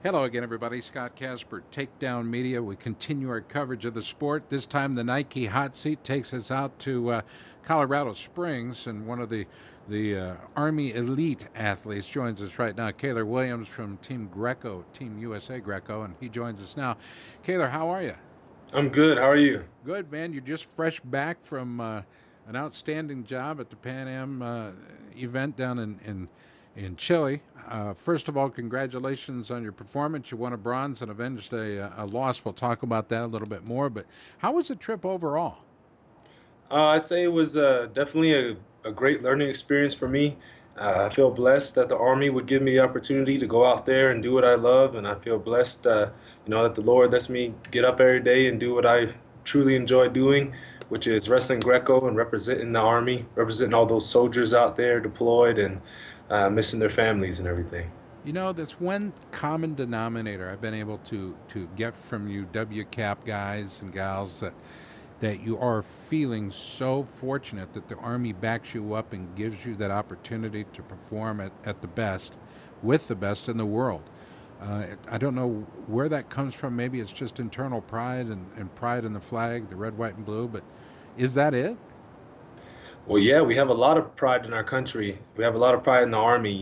Hello again, everybody. Scott Casper, Takedown Media. We continue our coverage of the sport. This time, the Nike hot seat takes us out to Colorado Springs, and one of the Army elite athletes joins us right now. Caylor Williams from Team USA Greco, and he joins us now. Caylor, how are you? I'm good. How are you? Good, man. You're just fresh back from an outstanding job at the Pan Am event down in Chile. First of all, congratulations on your performance. You won a bronze and avenged a loss. We'll talk about that a little bit more. But how was the trip overall? I'd say it was definitely a great learning experience for me. I feel blessed that the Army would give me the opportunity to go out there and do what I love, and I feel blessed, that the Lord lets me get up every day and do what I truly enjoy doing, which is wrestling Greco and representing the Army, representing all those soldiers out there deployed and missing their families and everything. You know, that's one common denominator I've been able to get from you WCAP guys and gals that you are feeling so fortunate that the Army backs you up and gives you that opportunity to perform at the best, with the best in the world. I don't know where that comes from. Maybe it's just internal pride and pride in the flag, the red, white, and blue, but is that it? Well, yeah, we have a lot of pride in our country. We have a lot of pride in the Army.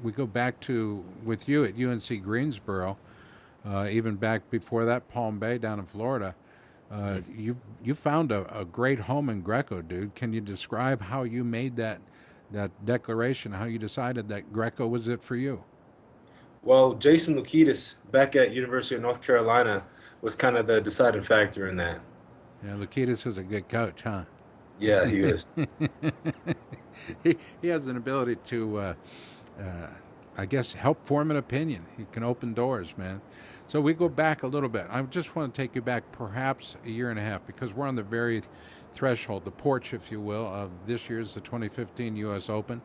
We go back to with you at UNC Greensboro, even back before that, Palm Bay down in Florida. You found a great home in Greco, dude. Can you describe how you made that declaration? How you decided that Greco was it for you? Well, Jason Lukitis back at University of North Carolina was kind of the deciding factor in that. Yeah, Lukitas was a good coach, huh? Yeah, he was. He has an ability to, uh, I guess, help form an opinion. He can open doors, man. So we go back a little bit. I just want to take you back perhaps a year and a half because we're on the very threshold, the porch, if you will, of this year's the 2015 U.S. Open.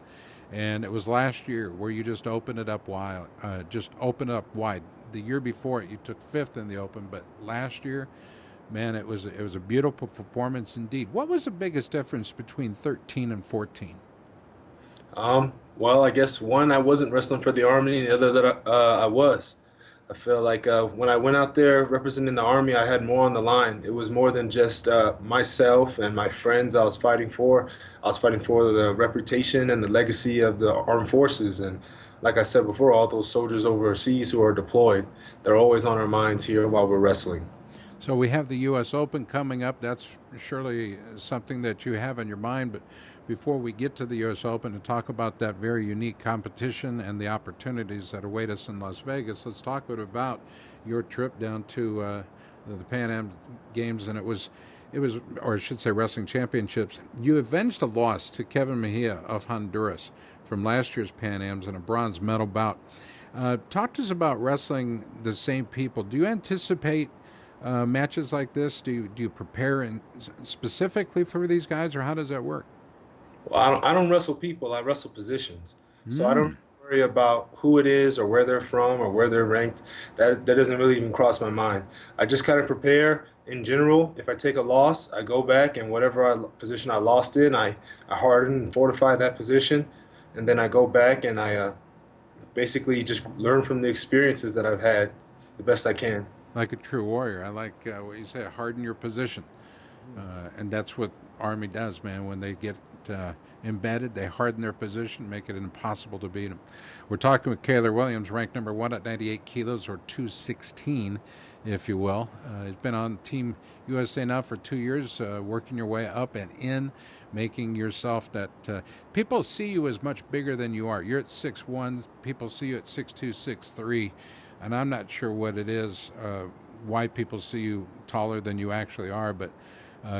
And it was last year where you just opened it up wide. Just opened it up wide. The year before it, you took fifth in the Open, but last year, man, it was a beautiful performance indeed. What was the biggest difference between 13 and 14? Well, I guess one, I wasn't wrestling for the Army, and the other that I was. I feel like when I went out there representing the Army, I had more on the line. It was more than just myself and my friends I was fighting for. I was fighting for the reputation and the legacy of the armed forces. And like I said before, all those soldiers overseas who are deployed, they're always on our minds here while we're wrestling. So we have the U.S. Open coming up. That's surely something that you have in your mind. But before we get to the U.S. Open and talk about that very unique competition and the opportunities that await us in Las Vegas, let's talk a bit about your trip down to the Pan Am Games. And it was, or I should say, Wrestling Championships. You avenged a loss to Kevin Mejia of Honduras from last year's Pan Ams in a bronze medal bout. Talk to us about wrestling the same people. Do you anticipate matches like this? Do you prepare specifically for these guys, or how does that work? Well, I don't wrestle people. I wrestle positions. So I don't Mm. worry about who it is or where they're from or where they're ranked. That doesn't really even cross my mind. I just kind of prepare in general. If I take a loss, I go back and whatever position I lost in, I harden and fortify that position, and then I go back and I basically just learn from the experiences that I've had the best I can. Like a true warrior. I like what you say, harden your position. And that's what Army does, man. When they get embedded, they harden their position, make it impossible to beat them. We're talking with Caylor Williams, ranked number one at 98 kilos, or 216, if you will. He's been on Team USA now for 2 years, working your way up and in, making yourself that people see you as much bigger than you are. You're at 6'1", people see you at 6'2", 6'3", and I'm not sure what it is, why people see you taller than you actually are, but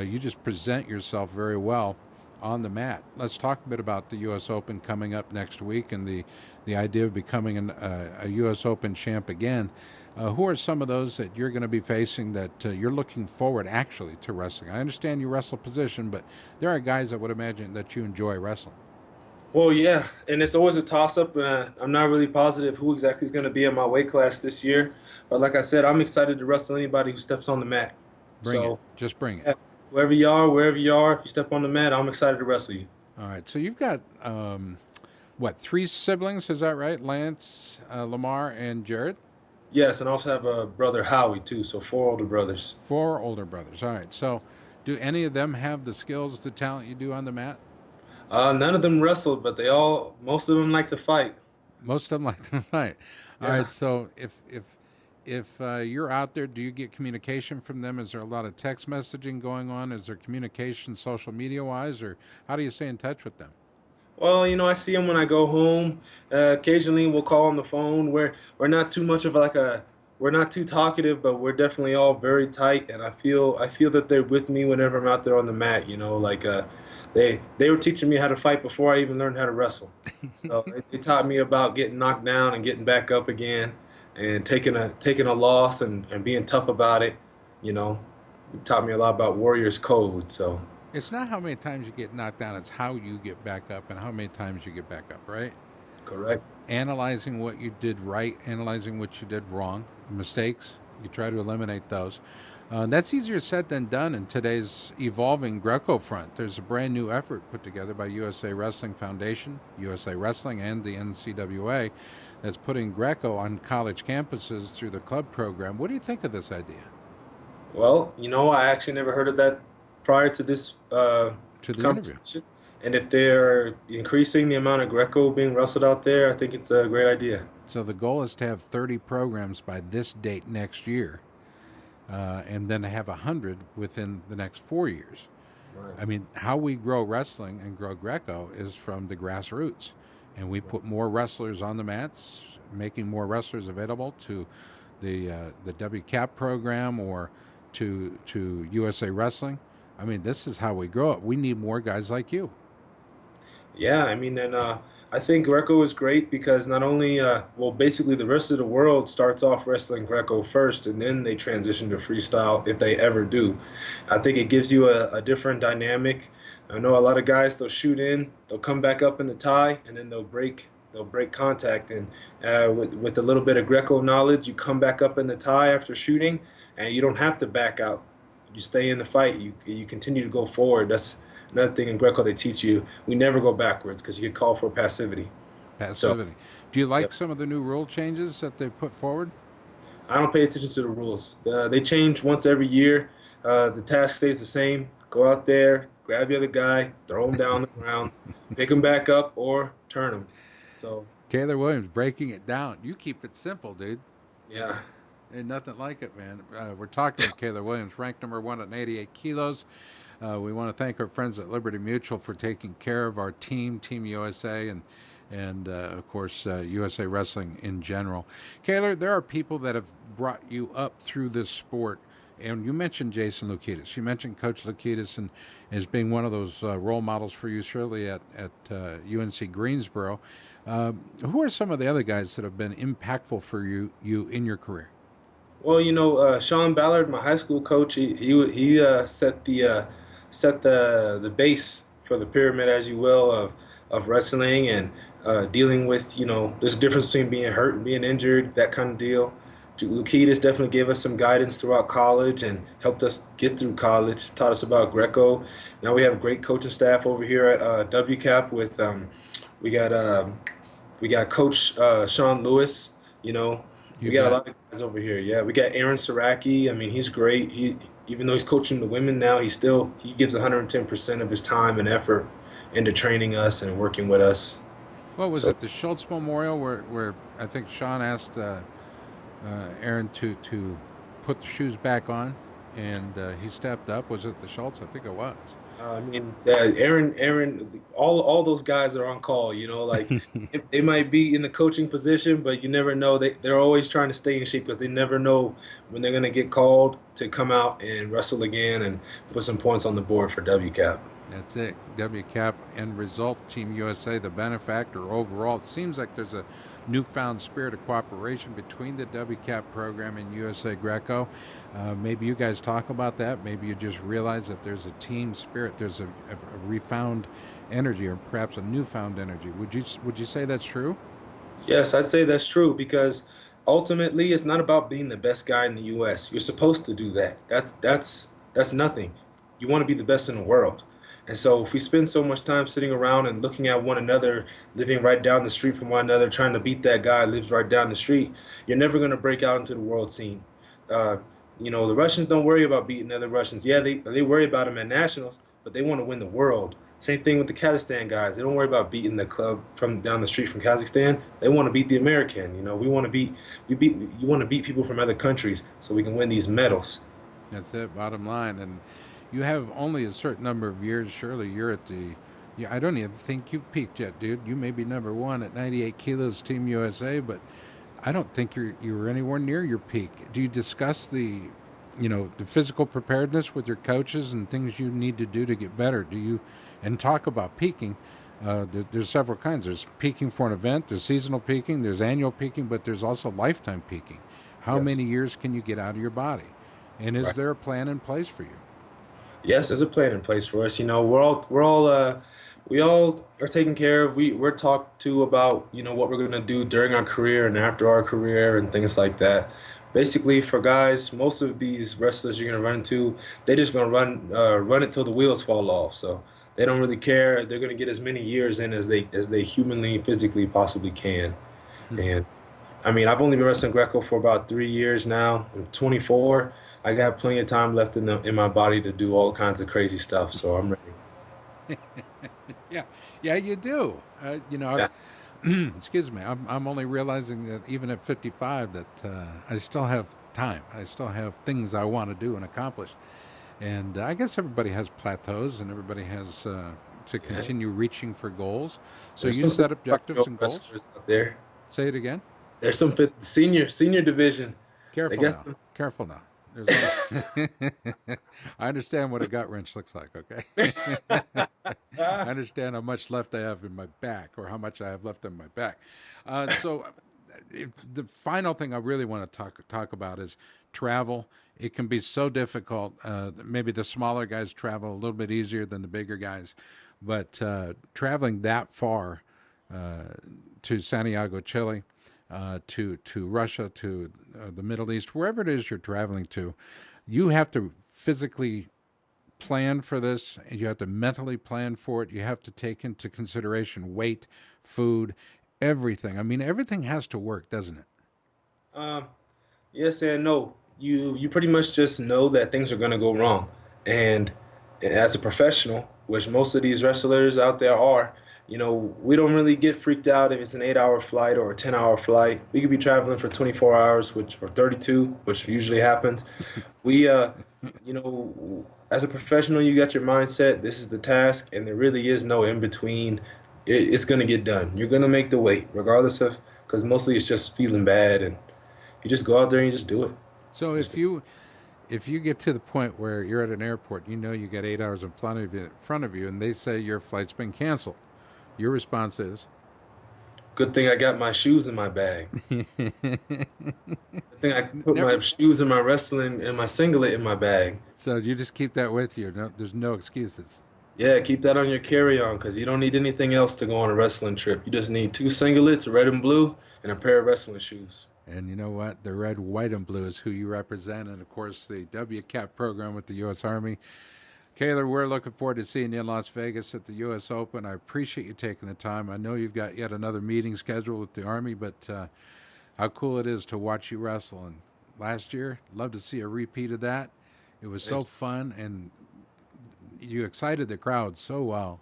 you just present yourself very well on the mat. Let's talk a bit about the U.S. Open coming up next week and the idea of becoming a U.S. Open champ again. Who are some of those that you're going to be facing that you're looking forward actually to wrestling? I understand you wrestle position, but there are guys that would imagine that you enjoy wrestling. Well, yeah, and it's always a toss-up. I'm not really positive who exactly is going to be in my weight class this year, but like I said, I'm excited to wrestle anybody who steps on the mat. Bring it. So, Just bring it. yeah, wherever you are, if you step on the mat, I'm excited to wrestle you. All right. So you've got What, three siblings? Is that right? Lance, Lamar, and Jared? Yes, and I also have a brother Howie too, so four older brothers. Four older brothers. All right. So, do any of them have the skills, the talent you do on the mat? None of them wrestled, but most of them like to fight. Most of them like to fight. All Yeah. right. So, if you're out there, do you get communication from them? Is there a lot of text messaging going on? Is there communication social media wise, or how do you stay in touch with them? Well, I see them when I go home. Occasionally, we'll call on the phone. We're not too much of like a we're not too talkative, but we're definitely all very tight. And I feel that they're with me whenever I'm out there on the mat. Like they were teaching me how to fight before I even learned how to wrestle. So they taught me about getting knocked down and getting back up again, and taking a loss and being tough about it. You know, it taught me a lot about Warriors code. So It's not how many times you get knocked down; it's how you get back up and how many times you get back up. Right? correct. Analyzing what you did right, analyzing what you did wrong, mistakes, you try to eliminate those. That's easier said than done in today's evolving Greco front. There's a brand new effort put together by USA Wrestling Foundation, USA Wrestling, and the NCWA that's putting Greco on college campuses through the club program. What do you think of this idea? Well, I actually never heard of that prior to this To the interview. conversation. And if they're increasing the amount of Greco being wrestled out there, I think it's a great idea. So the goal is to have 30 programs by this date next year, and then to have 100 within the next 4 years. Right. I mean, how we grow wrestling and grow Greco is from the grassroots. And we put more wrestlers on the mats, making more wrestlers available to the WCAP program or to USA Wrestling. I mean, this is how we grow it. We need more guys like you. Yeah, I mean, and I think Greco is great because not only, well, basically the rest of the world starts off wrestling Greco first, and then they transition to freestyle if they ever do. I think it gives you a different dynamic. I know a lot of guys, they'll shoot in, they'll come back up in the tie, and then they'll break contact. And with a little bit of Greco knowledge, you come back up in the tie after shooting, and you don't have to back out. You stay in the fight. You continue to go forward. That's another thing in Greco they teach you. We never go backwards because you get called for passivity. So, Passivity. Do you yep. like some of the new rule changes that they put forward? I don't pay attention to the rules. They change once every year. The task stays the same. Go out there, grab the other guy, throw him down the ground, pick him back up, or turn him. So, Caylor Williams breaking it down. You keep it simple, dude. yeah. Ain't nothing like it, man. We're talking with Caylor Williams, ranked number one at 88 kilos. We want to thank our friends at Liberty Mutual for taking care of our team, Team USA, and of course USA Wrestling in general. Caylor, there are people that have brought you up through this sport, and you mentioned Jason Lukitas. You mentioned Coach Lukitas and as being one of those role models for you, surely at UNC Greensboro. Who are some of the other guys that have been impactful for you in your career? Well, Sean Ballard, my high school coach, he set the base for the pyramid, as you will, of wrestling and dealing with, there's a difference between being hurt and being injured, that kind of deal. Lukitas definitely gave us some guidance throughout college and helped us get through college, taught us about Greco. Now we have a great coaching staff over here at WCAP with we got we got Coach Sean Lewis. We You got a bet. lot of guys over here. Yeah, we got Aaron Saraki. I mean, he's great. Even though he's coaching the women now, he gives 110% of his time and effort into training us and working with us. What was So it? The Schultz Memorial, where I think Sean asked Aaron to put the shoes back on, and he stepped up. Was it the Schultz? I think it was. I mean, Aaron, all those guys are on call. Like they might be in the coaching position, but you never know. They're always trying to stay in shape because they never know when they're gonna get called to come out and wrestle again and put some points on the board for WCAP. That's it. WCAP end result. Team USA, the benefactor overall. It seems like there's a newfound spirit of cooperation between the WCAP program and USA Greco. Maybe you guys talk about that. Maybe you just realize that there's a team spirit. There's a refound energy, or perhaps a newfound energy. Would you say that's true? Yes, I'd say that's true because ultimately it's not about being the best guy in the U.S. You're supposed to do that. That's nothing. You want to be the best in the world. And so if we spend so much time sitting around and looking at one another, living right down the street from one another, trying to beat that guy who lives right down the street, you're never going to break out into the world scene. Uh, the Russians don't worry about beating other Russians. Yeah, they worry about them at nationals, but they want to win the world. Same thing with the Kazakhstan guys. They don't worry about beating the club from down the street from Kazakhstan. They want to beat the American. We want to beat you want to beat people from other countries so we can win these medals. That's it, bottom line. And you have only a certain number of years. Surely you're at the. Yeah, I don't even think you've peaked yet, dude. You may be number one at 98 kilos, Team USA, but I don't think you're anywhere near your peak. Do you discuss the physical preparedness with your coaches and things you need to do to get better? Do you, and talk about peaking? There's several kinds. There's peaking for an event. There's seasonal peaking. There's annual peaking, but there's also lifetime peaking. How Yes. many years can you get out of your body? And is Right. there a plan in place for you? Yes, there's a plan in place for us. We all are taken care of. We're talked to about what we're gonna do during our career and after our career and things like that. Basically, for guys, most of these wrestlers you're gonna run into, they just gonna run it till the wheels fall off. So they don't really care. They're gonna get as many years in as they humanly, physically possibly can. And I mean, I've only been wrestling Greco for about 3 years now. I'm 24. I got plenty of time left in my body to do all kinds of crazy stuff. So I'm ready. Yeah, yeah, you do. Yeah. Excuse me. I'm only realizing that even at 55, that I still have time. I still have things I want to do and accomplish. And I guess everybody has plateaus, and everybody has to Yeah. continue reaching for goals. So There's you some set objectives 55-year-old and goals. wrestlers out there. Say it again. There's some senior division. They Careful got now. some. Careful now. There's only I understand what a gut wrench looks like, okay? I understand how much left I have in my back, or how much I have left in my back. So, the final thing I really want to talk about is travel. It can be so difficult. Maybe the smaller guys travel a little bit easier than the bigger guys, but traveling that far to Santiago, Chile, to Russia, to the Middle East, wherever it is you're traveling to, you have to physically plan for this, and you have to mentally plan for it. You have to take into consideration weight, food, everything. I mean, everything has to work, doesn't it? Um, yes and no. You pretty much just know that things are gonna go wrong, and as a professional, which most of these wrestlers out there are, we don't really get freaked out if it's an 8-hour flight or a 10-hour flight. We could be traveling for 24 hours, or 32, which usually happens. We, as a professional, you got your mindset. This is the task, and there really is no in between. It's gonna get done. You're gonna make the weight, regardless of, because mostly it's just feeling bad, and you just go out there and you just do it. So Just if you get to the point where you're at an airport, you got 8 hours in front of you, and they say your flight's been canceled, your response is, good thing I got my shoes in my bag. Good thing I put never. my shoes and my wrestling and my singlet in my bag. So you just keep that with you. No, there's no excuses. Yeah, keep that on your carry-on because you don't need anything else to go on a wrestling trip. You just need two singlets, red and blue, and a pair of wrestling shoes. And you know what? The red, white, and blue is who you represent, and of course the WCAP program with the U.S. Army. Caylor, we're looking forward to seeing you in Las Vegas at the U.S. Open. I appreciate you taking the time. I know you've got yet another meeting scheduled with the Army, but how cool it is to watch you wrestle. And last year, love to see a repeat of that. It was so Thank fun, and you excited the crowd so well.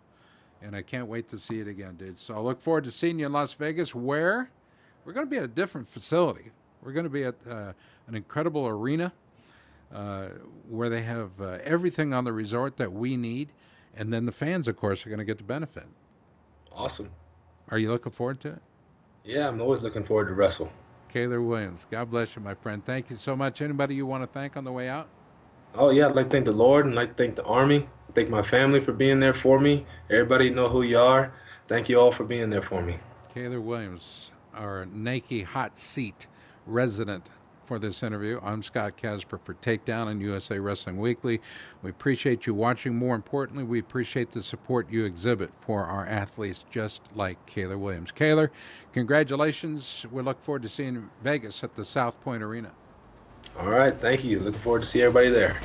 And I can't wait to see it again, dude. So I look forward to seeing you in Las Vegas, where we're going to be at a different facility. We're going to be at an incredible arena uh, where they have everything on the resort that we need. And then the fans, of course, are going to get the benefit. you. Awesome. Are you looking forward to it? Yeah, I'm always looking forward to wrestle. Caylor Williams, God bless you, my friend. Thank you so much. Anybody you want to thank on the way out? Oh yeah, I'd like to thank the Lord and I'd like to thank the Army. Thank my family for being there for me. Everybody know who you are. Thank you all for being there for me. Caylor Williams, our Nike Hot Seat resident for this interview. I'm Scott Casper for Takedown and USA Wrestling Weekly. We appreciate you watching. More importantly, we appreciate the support you exhibit for our athletes just like Caylor Williams. Caylor, congratulations. We look forward to seeing you in Vegas at the South Point Arena. All right, thank you. Looking forward to see everybody there.